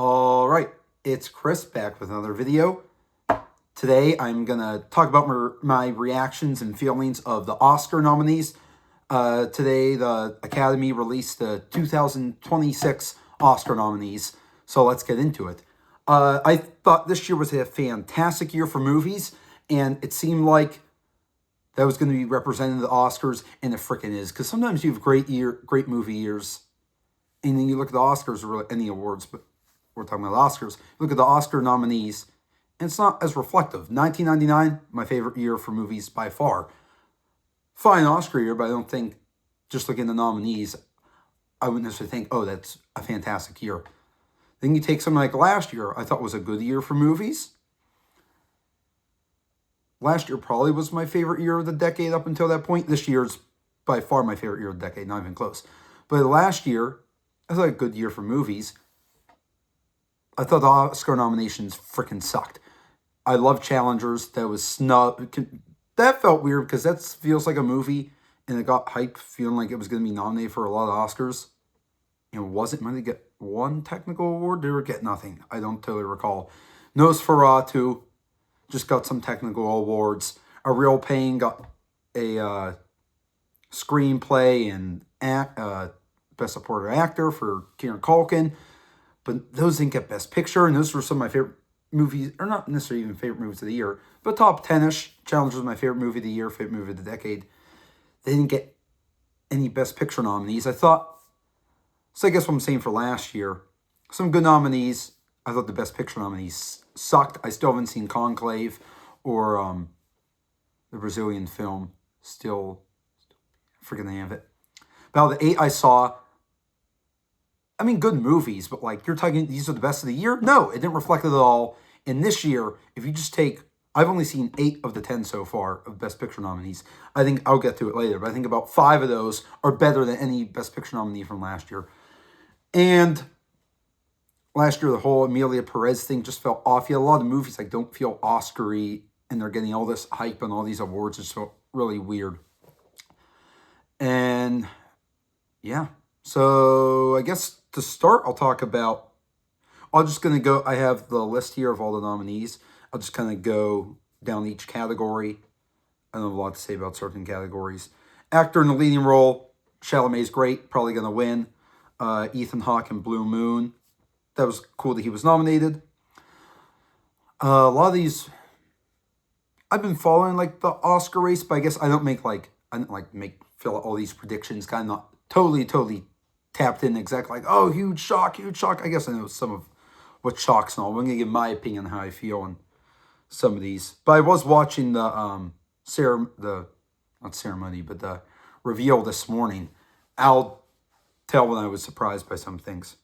All right, it's Chris back with another video. Today I'm going to talk about my reactions and feelings of the Oscar nominees. Today the Academy released the 2026 Oscar nominees, so let's get into it. I thought this year was a fantastic year for movies, and it seemed like that was going to be represented in the Oscars, and it freaking is. Because sometimes you have great movie years, and then you look at the Oscars or any awards, but we're talking about the Oscars. Look at the Oscar nominees, and it's not as reflective. 1999, my favorite year for movies by far. Fine Oscar year, but I don't think, just looking at the nominees, I wouldn't necessarily think, oh, that's a fantastic year. Then you take something like last year, I thought was a good year for movies. Last year probably was my favorite year of the decade up until that point. This year's by far my favorite year of the decade, not even close. But last year, I thought a good year for movies. I thought the Oscar nominations freaking sucked. I love Challengers. That was snub. That felt weird because that feels like a movie, and it got hyped feeling like it was going to be nominated for a lot of Oscars. And wasn't going to get one technical award. They were getting nothing. I don't totally recall. Nosferatu just got some technical awards. A Real Pain got a screenplay and Best Supporting Actor for Kieran Culkin. But those didn't get Best Picture, and those were some of my favorite movies, or not necessarily even favorite movies of the year, but top 10-ish. Challenge was my favorite movie of the year, favorite movie of the decade. They didn't get any Best Picture nominees. I thought, so I guess what I'm saying for last year, some good nominees. I thought the Best Picture nominees sucked. I still haven't seen Conclave or the Brazilian film, still freaking the name of it. About the 8 I saw, I mean, good movies, but like, you're talking, these are the best of the year? No, it didn't reflect it at all. And this year, if you just take, I've only seen 8 of the 10 so far of Best Picture nominees. I think I'll get to it later, but I think about 5 of those are better than any Best Picture nominee from last year. And last year, the whole Emilia Perez thing just felt off. You had a lot of movies like don't feel Oscar-y, and they're getting all this hype and all these awards. It just felt really weird. And yeah, so I guess to start, I'll talk about, I'm just going to go, I have the list here of all the nominees. I'll just kind of go down each category. I don't have a lot to say about certain categories. Actor in the leading role, Chalamet's great, probably going to win. Ethan Hawke in Blue Moon. That was cool that he was nominated. A lot of these, I've been following like the Oscar race, but I guess I don't fill out all these predictions. Kind of not totally tapped in exactly like, oh, huge shock. I guess I know some of what shocks and all. I'm going to give my opinion on how I feel on some of these. But I was watching the reveal this morning. I'll tell when I was surprised by some things.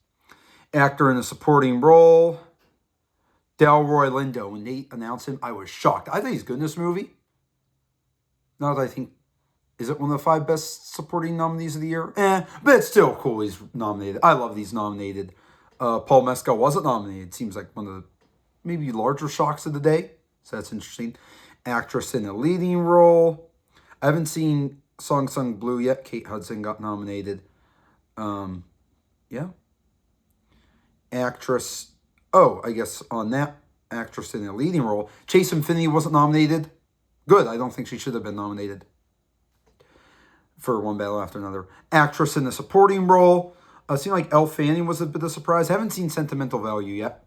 Actor in a supporting role, Delroy Lindo. When they announced him, I was shocked. I think he's good in this movie. Now that I think, is it one of the 5 best supporting nominees of the year? But it's still cool he's nominated. I love these nominated. Paul Mescal wasn't nominated. Seems like one of the maybe larger shocks of the day. So that's interesting. Actress in a leading role. I haven't seen Song Sung Blue yet. Kate Hudson got nominated. Yeah. Actress, I guess on that, actress in a leading role. Chase Infinity wasn't nominated. Good. I don't think she should have been nominated for One Battle After Another. Actress in a supporting role. It seemed like Elle Fanning was a bit of a surprise. I haven't seen Sentimental Value yet.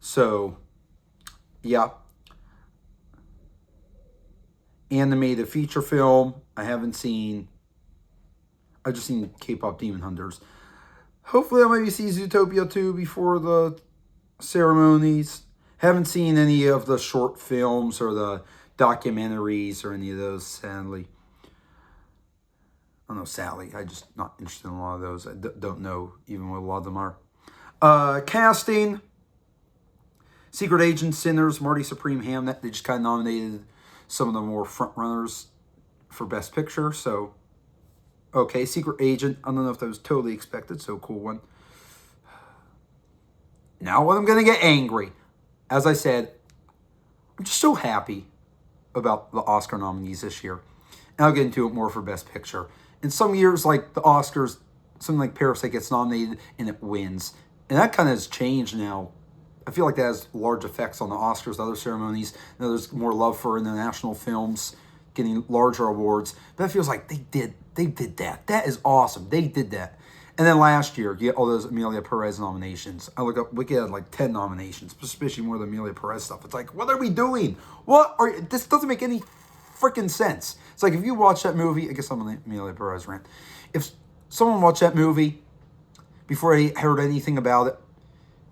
So, yeah. Animated feature film. I've just seen K-Pop Demon Hunters. Hopefully I'll maybe see Zootopia 2 before the ceremonies. Haven't seen any of the short films or the documentaries or any of those, sadly. I don't know, Sally. I'm just not interested in a lot of those. I don't know even what a lot of them are. Casting. Secret Agent, Sinners, Marty Supreme, Hamnet. They just kind of nominated some of the more front runners for Best Picture. So, okay, Secret Agent. I don't know if that was totally expected. So, cool one. Now when I'm going to get angry. As I said, I'm just so happy about the Oscar nominees this year. And I'll get into it more for Best Picture. In some years, like the Oscars, something like Parasite gets nominated and it wins. And that kind of has changed now. I feel like that has large effects on the Oscars, other ceremonies. Now there's more love for international films getting larger awards. But it feels like they did that. That is awesome. They did that. And then last year, you get all those Amelia Perez nominations. I look up, Wiki had like 10 nominations, especially more than Amelia Perez stuff. It's like, what are we doing? This doesn't make any freaking sense. It's like if you watch that movie, I guess I'm on the Amelia Perez rant. If someone watched that movie before they heard anything about it,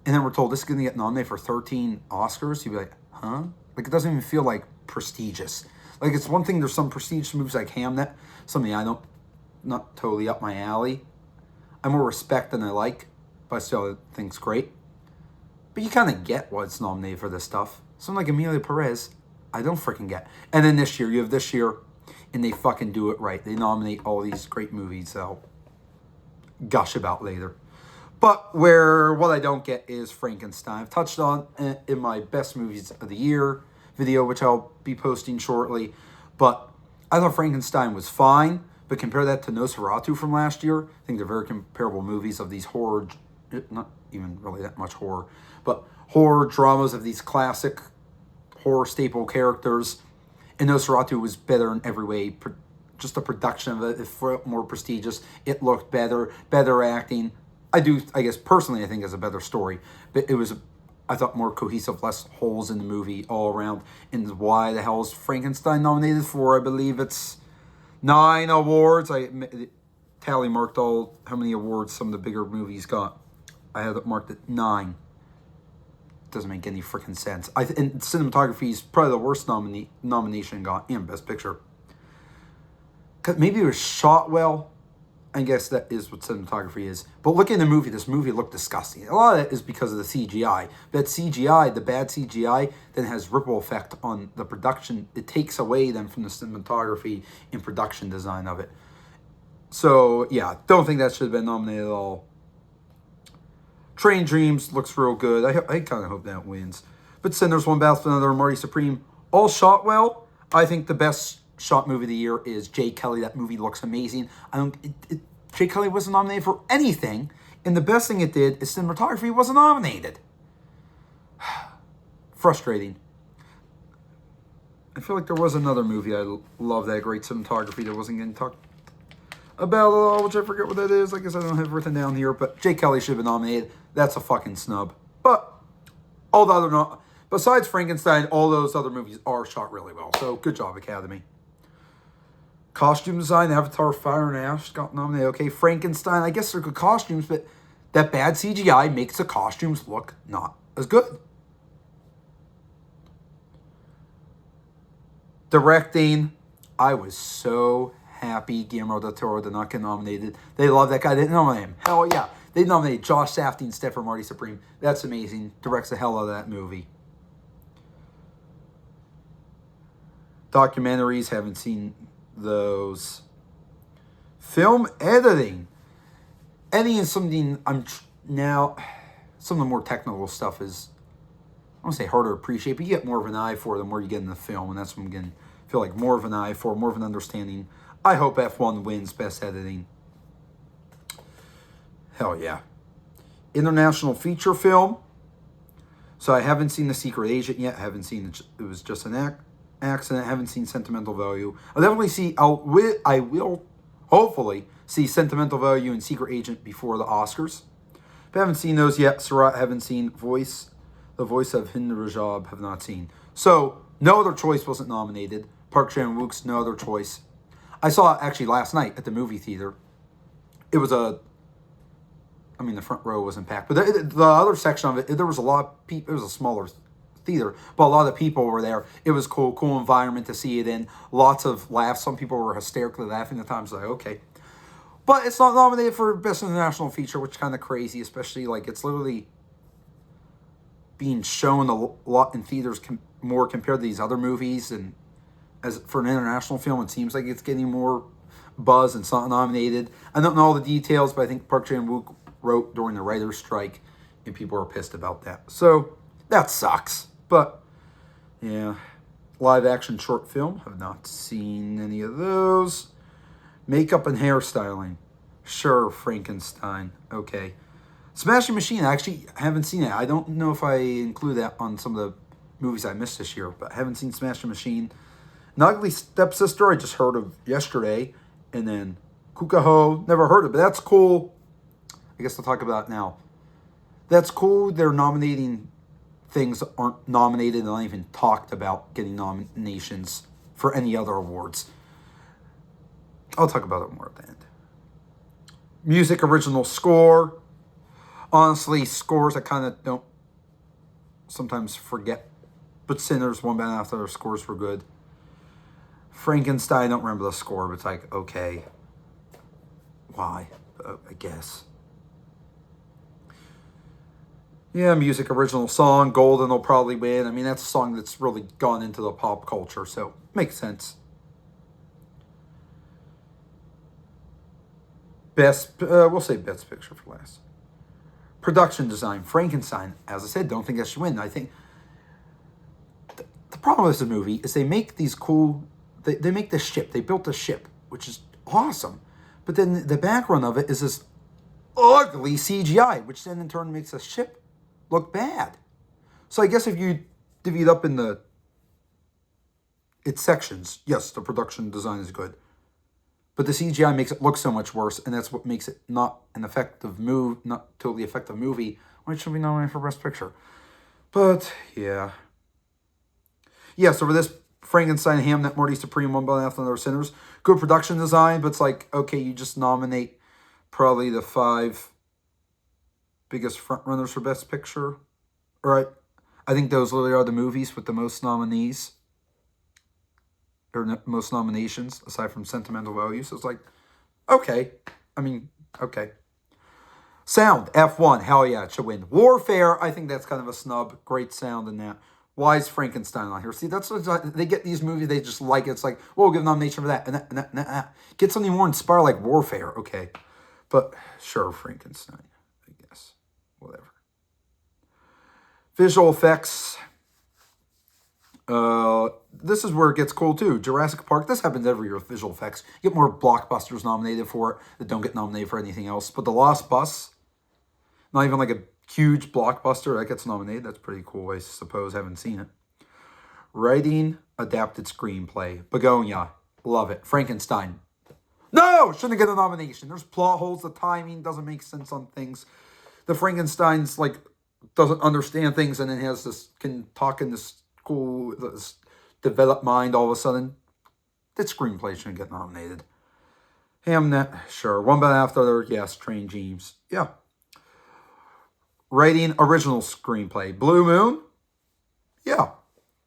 and then we're told this is going to get nominated for 13 Oscars, you'd be like, huh? Like, it doesn't even feel like prestigious. Like, it's one thing, there's some prestigious movies like Hamnet, something I don't, not totally up my alley. I more respect than I like, but I still think it's great. But you kind of get what's nominated for this stuff. Something like Amelia Perez, I don't freaking get. And then this year, you have this year, and they fucking do it right. They nominate all these great movies that I'll gush about later. But what I don't get is Frankenstein. I've touched on it in my best movies of the year video, which I'll be posting shortly. But I thought Frankenstein was fine. But compare that to Nosferatu from last year. I think they're very comparable movies of these horror, not even really that much horror, but horror dramas of these classic horror staple characters. And Nosferatu was better in every way. Just the production of it felt more prestigious. It looked better acting. I guess personally, I think it's a better story. But it was, I thought, more cohesive, less holes in the movie all around. And why the hell is Frankenstein nominated for? I believe it's 9 awards. I tally marked how many awards some of the bigger movies got. I had it marked at 9. Doesn't make any freaking sense. And cinematography is probably the worst nomination got in Best Picture. Maybe it was shot well. I guess that is what cinematography is. But look at the movie. This movie looked disgusting. A lot of that is because of the CGI. That CGI, the bad CGI, then has ripple effect on the production. It takes away then from the cinematography and production design of it. So, yeah, don't think that should have been nominated at all. Train Dreams looks real good. I kind of hope that wins. But Sinners, One Battle for Another, Marty Supreme, all shot well. I think the best shot movie of the year is Jay Kelly. That movie looks amazing. Jay Kelly wasn't nominated for anything, and the best thing it did is cinematography wasn't nominated. Frustrating. I feel like there was another movie I love that great cinematography that wasn't getting talked about at all, which I forget what that is. I guess I don't have it written down here, but Jay Kelly should have been nominated. That's a fucking snub. But all the other besides Frankenstein, all those other movies are shot really well. So good job, Academy. Costume design, Avatar, Fire and Ash got nominated. Okay, Frankenstein, I guess they're good costumes, but that bad CGI makes the costumes look not as good. Directing, I was so happy Guillermo del Toro did not get nominated. They love that guy. They didn't nominate him. Hell yeah. They nominated Josh Safdie instead for Marty Supreme. That's amazing. Directs the hell out of that movie. Documentaries, haven't seen those. Film editing. Editing is something some of the more technical stuff is, I don't say harder to appreciate, but you get more of an eye for the more you get in the film, and that's what I'm getting, feel like more of an eye for, more of an understanding. I hope F1 wins Best Editing. Hell yeah. International feature film. So I haven't seen The Secret Agent yet. I haven't seen it was just an accident. I haven't seen Sentimental Value. I will hopefully see Sentimental Value and Secret Agent before the Oscars. But I haven't seen those yet. Surat, I haven't seen. The Voice of Hind Rajab, have not seen. So No Other Choice wasn't nominated. Park Chan-wook's No Other Choice. I saw it actually last night at the movie theater. It was the front row wasn't packed, but the other section of it, there was a lot of people. It was a smaller theater, but a lot of people were there. It was cool environment to see it in. Lots of laughs. Some people were hysterically laughing at times. Like, okay. But it's not nominated for Best International Feature, which is kind of crazy, especially like it's literally being shown a lot in theaters more compared to these other movies. And as for an international film, it seems like it's getting more buzz and it's not nominated. I don't know all the details, but I think Park Chan-wook wrote during the writer's strike, and people are pissed about that. So that sucks. But yeah, live action short film, have not seen any of those. Makeup and hairstyling, sure, Frankenstein, okay. Smashing Machine, I actually haven't seen it. I don't know if I include that on some of the movies I missed this year, but I haven't seen Smashing Machine. An Ugly Stepsister, I just heard of yesterday. And then Kukaho, never heard of it, but that's cool. I guess I'll talk about it now. That's cool. They're nominating things that aren't nominated and not even talked about getting nominations for any other awards. I'll talk about it more at the end. Music original score. Honestly, scores I kind of don't sometimes forget. But Sinners, one band after their scores were good. Frankenstein, I don't remember the score, but it's like, okay. Why? I guess. Yeah, music original song. Golden will probably win. I mean, that's a song that's really gone into the pop culture, so makes sense. We'll say best picture for last. Production design, Frankenstein. As I said, don't think that should win. I think the problem with the movie is they make these cool. They make this ship. They built a ship, which is awesome. But then the background of it is this ugly CGI, which then in turn makes the ship look bad. So I guess if you divvy it up in its sections, yes, the production design is good. But the CGI makes it look so much worse, and that's what makes it not an effective move, not totally effective movie, which should be nominated for Best Picture. But yeah. Yeah, so for this Frankenstein, Hamnet, Marty Supreme, One Bell After Another, Sinners, good production design, but it's like, okay, you just nominate probably the 5 biggest frontrunners for Best Picture. Right? I think those literally are the movies with the most nominees. Or most nominations, aside from Sentimental Value. So it's like, okay. I mean, okay. Sound, F1, hell yeah, it should win. Warfare, I think that's kind of a snub. Great sound in that. Why is Frankenstein on here? See, that's what they get these movies, they just like it. It's like, well, we'll give a nomination for that, and that, and that, and that, and that. Get something more inspired like Warfare, okay. But sure, Frankenstein, I guess. Whatever. Visual effects. This is where it gets cool too. Jurassic Park. This happens every year with visual effects. You get more blockbusters nominated for it that don't get nominated for anything else. But The Lost Bus, not even like a huge blockbuster, that gets nominated. That's pretty cool, I suppose. Haven't seen it. Writing, adapted screenplay. Begonia, love it. Frankenstein. No, shouldn't get a nomination. There's plot holes. The timing doesn't make sense on things. The Frankenstein's like doesn't understand things, and then has this can talk in this cool, this developed mind all of a sudden. That screenplay shouldn't get nominated. Hamnet, sure. One Bell After Another, yes. Train James, yeah. Writing, original screenplay. Blue Moon, yeah.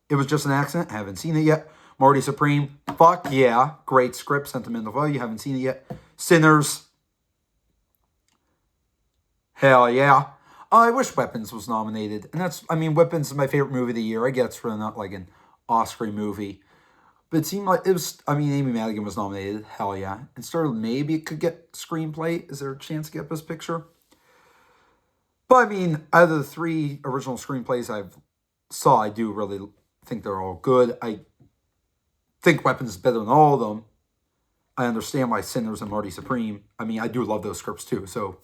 It Was Just an Accident, haven't seen it yet. Marty Supreme, fuck yeah. Great script, Sentimental Value, haven't seen it yet. Sinners, hell yeah. I wish Weapons was nominated. And that's, I mean, Weapons is my favorite movie of the year. I get it's really not like an Oscar movie. But it seemed like it was, I mean, Amy Madigan was nominated. Hell yeah. And started, maybe it could get screenplay. Is there a chance to get Best Picture? But I mean, out of the 3 original screenplays I do really think they're all good. I think Weapons is better than all of them. I understand why Sinners and Marty Supreme. I mean, I do love those scripts too, so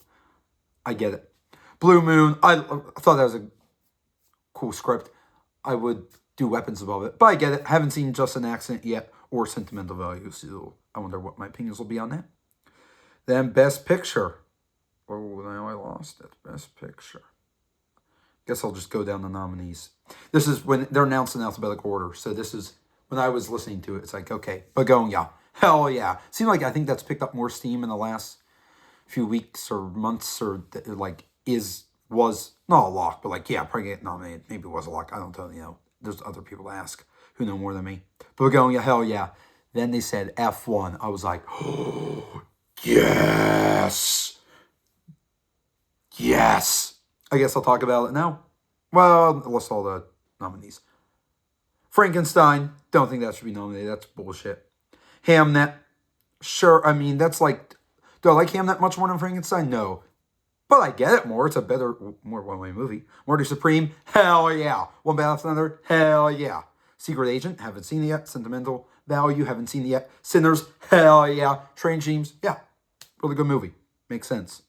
I get it. Blue Moon, I thought that was a cool script. I would do Weapons above it, but I get it. Haven't seen Just an Accident yet or Sentimental Value, so I wonder what my opinions will be on that. Then Best Picture. Oh, now I lost it. Best Picture. Guess I'll just go down the nominees. This is when they're announced in alphabetical order, so this is when I was listening to it. It's like, okay, Begonia, hell yeah. Seems like I think that's picked up more steam in the last few weeks or months, or like was not a lock, but like, yeah, probably get nominated. Maybe it was a lock. I don't totally know. There's other people to ask who know more than me. But Begonia, hell yeah. Then they said F1. I was like, oh, yes. Yes. I guess I'll talk about it now. Well, I'll list all the nominees. Frankenstein, don't think that should be nominated. That's bullshit. Hamnet, sure. I mean, that's like, do I like Hamnet much more than Frankenstein? No. But I get it more. It's a better, more one-way movie. Marty Supreme, hell yeah. One Bell After Another, hell yeah. Secret Agent, haven't seen it yet. Sentimental Value, haven't seen it yet. Sinners, hell yeah. Train James, yeah. Really good movie. Makes sense.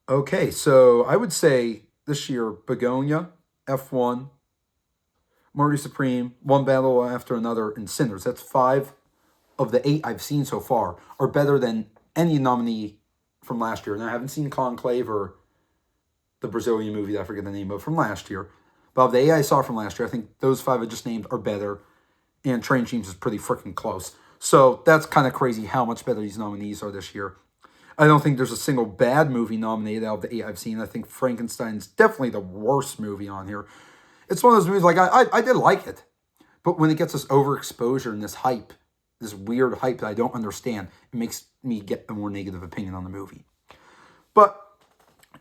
Okay, so I would say this year, Begonia, F1, Marty Supreme, One Battle After Another, and Sinners. That's 5 of the 8 I've seen so far are better than any nominee from last year. And I haven't seen Conclave or the Brazilian movie that I forget the name of from last year. But of the 8 I saw from last year, I think those 5 I just named are better. And Train Teams is pretty freaking close. So that's kind of crazy how much better these nominees are this year. I don't think there's a single bad movie nominated out of the 8 I've seen. I think Frankenstein's definitely the worst movie on here. It's one of those movies, like, I did like it. But when it gets this overexposure and this hype, this weird hype that I don't understand, it makes me get a more negative opinion on the movie. But,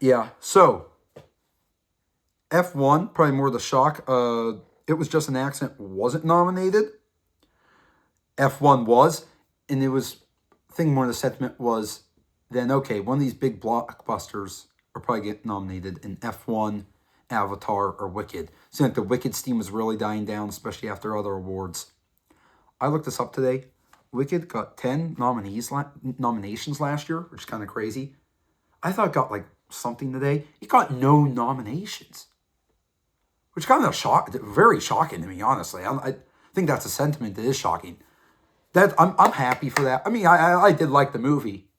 yeah, so, F1, probably more the shock. It Was Just an Accident wasn't nominated. F1 was, and it was, I think more of the sentiment was, then okay, one of these big blockbusters are probably getting nominated in F1, Avatar, or Wicked. Seemed like the Wicked steam was really dying down, especially after other awards. I looked this up today. Wicked got 10 nominations last year, which is kind of crazy. I thought it got like something today. It got no nominations, which kind of very shocking to me, honestly. I think that's a sentiment that is shocking. That I'm happy for that. I mean, I did like the movie,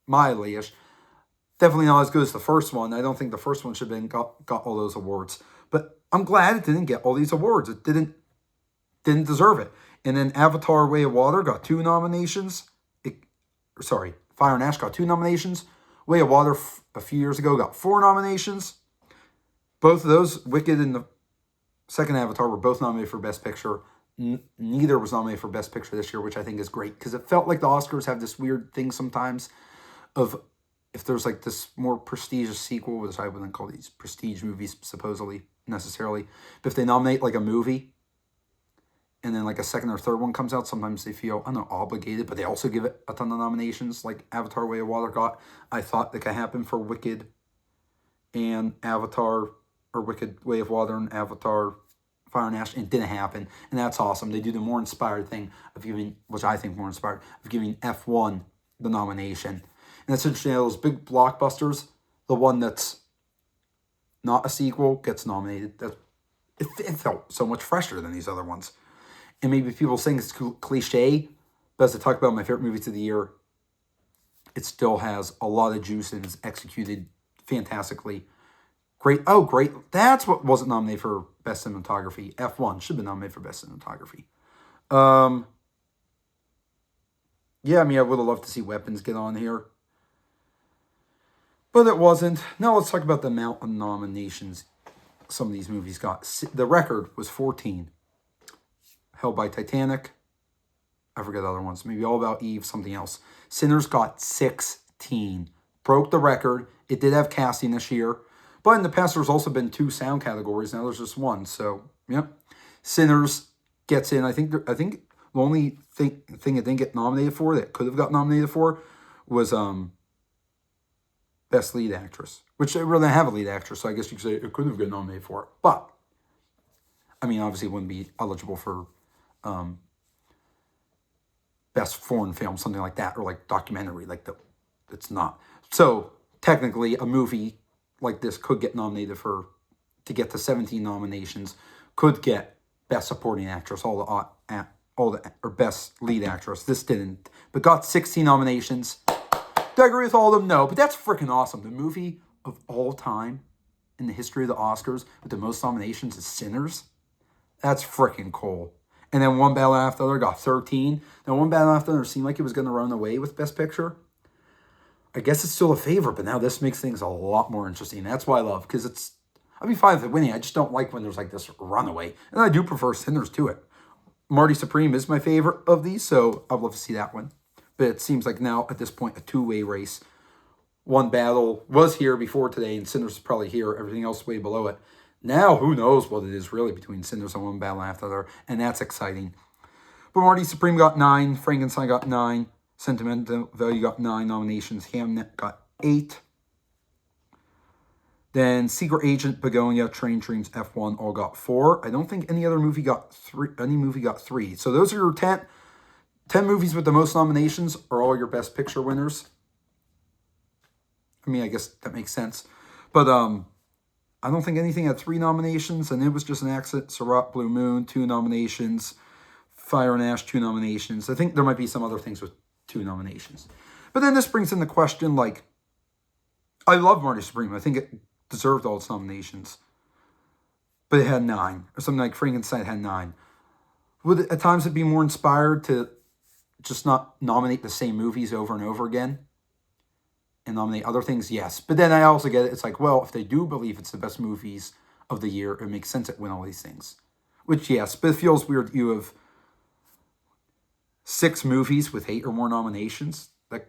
mildly-ish. Definitely not as good as the first one. I don't think the first one should have been got all those awards. But I'm glad it didn't get all these awards. It didn't deserve it. And then Avatar: Way of Water got 2 nominations. Fire and Ash got 2 nominations. Way of Water a few years ago got 4 nominations. Both of those, Wicked and the second Avatar, were both nominated for Best Picture. Neither was nominated for Best Picture this year, which I think is great, because it felt like the Oscars have this weird thing sometimes of if there's like this more prestigious sequel, which I wouldn't call these prestige movies supposedly necessarily, but if they nominate like a movie and then like a second or third one comes out, sometimes they feel, I don't know, obligated, but they also give it a ton of nominations like Avatar: Way of Water got. I thought that could happen for Wicked and Avatar, or Wicked: Way of Water and Avatar Fire and Ash, and it didn't happen, and that's awesome. They do the more inspired thing of giving, which I think more inspired, of giving F1 the nomination. And it's interesting, those big blockbusters, the one that's not a sequel gets nominated. It felt so much fresher than these other ones. And maybe people think it's cliche, but as I talk about my favorite movies of the year, it still has a lot of juice and is executed fantastically. Great. Oh, great. That's what wasn't nominated for Best Cinematography. F1 should have been nominated for Best Cinematography. Yeah, I mean, I would have loved to see Weapons get on here, but it wasn't. Now let's talk about the amount of nominations some of these movies got. The record was 14. Held by Titanic. I forget the other ones. Maybe All About Eve, something else. Sinners got 16. Broke the record. It did have casting this year. But in the past, there's also been 2 sound categories. Now there's just 1. So, yeah. Sinners gets in. I think the only thing it didn't get nominated for that could have got nominated for was Best Lead Actress. Which they really have a lead actress, so I guess you could say it could have gotten nominated for it. But, I mean, obviously it wouldn't be eligible for Best Foreign Film, something like that, or like documentary. It's not. So, technically, a movie like this could get nominated to get to 17 nominations, could get Best Supporting Actress, or Best Lead Actress. This didn't, but got 16 nominations. Do I agree with all of them? No, but that's freaking awesome. The movie of all time in the history of the Oscars with the most nominations is Sinners. That's freaking cool. And then One Battle After Another got 13. Now, One Battle After Another seemed like it was going to run away with Best Picture. I guess it's still a favorite, but now this makes things a lot more interesting. That's why I love, because I'd be fine with it winning. I just don't like when there's like this runaway. And I do prefer Sinners to it. Marty Supreme is my favorite of these, so I'd love to see that one. But it seems like now, at this point, a 2-way race. One Battle was here before today, and Sinners is probably here. Everything else way below it. Now, who knows what it is really between Sinners and One Battle After Another, and that's exciting. But Marty Supreme got 9, Frankenstein got 9, Sentimental Value got 9 nominations, Hamnet got 8. Then Secret Agent, Begonia, Train Dreams, F1 all got 4. I don't think any other movie got 3. Any movie got 3. So those are your 10 movies with the most nominations are all your Best Picture winners. I mean, I guess that makes sense. But I don't think anything had 3 nominations, and it was just an accident. Sirach, Blue Moon, 2 nominations. Fire and Ash, 2 nominations. I think there might be some other things with 2 nominations. But then this brings in the question, like, I love Marty Supreme. I think it deserved all its nominations. But it had 9. Or something like Frankenstein had 9. Would it, at times it be more inspired to just not nominate the same movies over and over again? And nominate other things? Yes. But then I also get it. It's like, well, if they do believe it's the best movies of the year, it makes sense it win all these things. Which, yes. But it feels weird you have 6 movies with 8 or more nominations. That,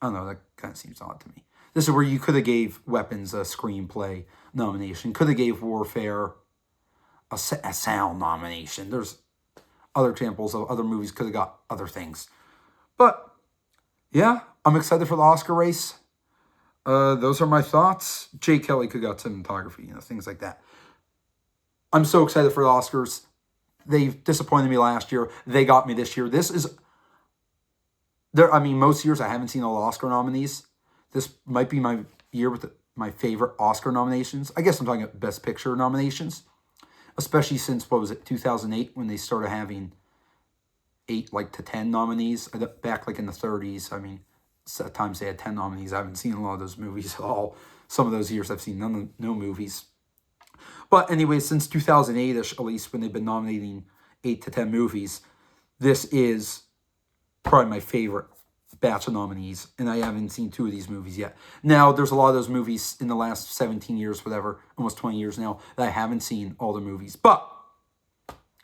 I don't know, that kind of seems odd to me. This is where you could have gave Weapons a screenplay nomination. Could have gave Warfare a sound nomination. There's other examples of other movies could have got other things. But, yeah, I'm excited for the Oscar race. Those are my thoughts. Jay Kelly could have got cinematography, things like that. I'm so excited for the Oscars. They've disappointed me last year. They got me this year. This is... most years I haven't seen all the Oscar nominees. This might be my year with my favorite Oscar nominations. I guess I'm talking about Best Picture nominations. Especially since, 2008, when they started having 8 to 10 nominees. Back in the 30s, at times they had 10 nominees. I haven't seen a lot of those movies at all. Some of those years I've seen no movies. But anyway, since 2008-ish, at least, when they've been nominating 8 to 10 movies, this is probably my favorite batch of nominees, and I haven't seen 2 of these movies yet. Now, there's a lot of those movies in the last 17 years, whatever, almost 20 years now, that I haven't seen all the movies. But,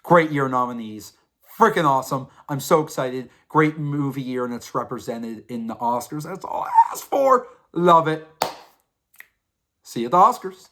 great year nominees. Freaking awesome. I'm so excited. Great movie year, and it's represented in the Oscars. That's all I asked for. Love it. See you at the Oscars.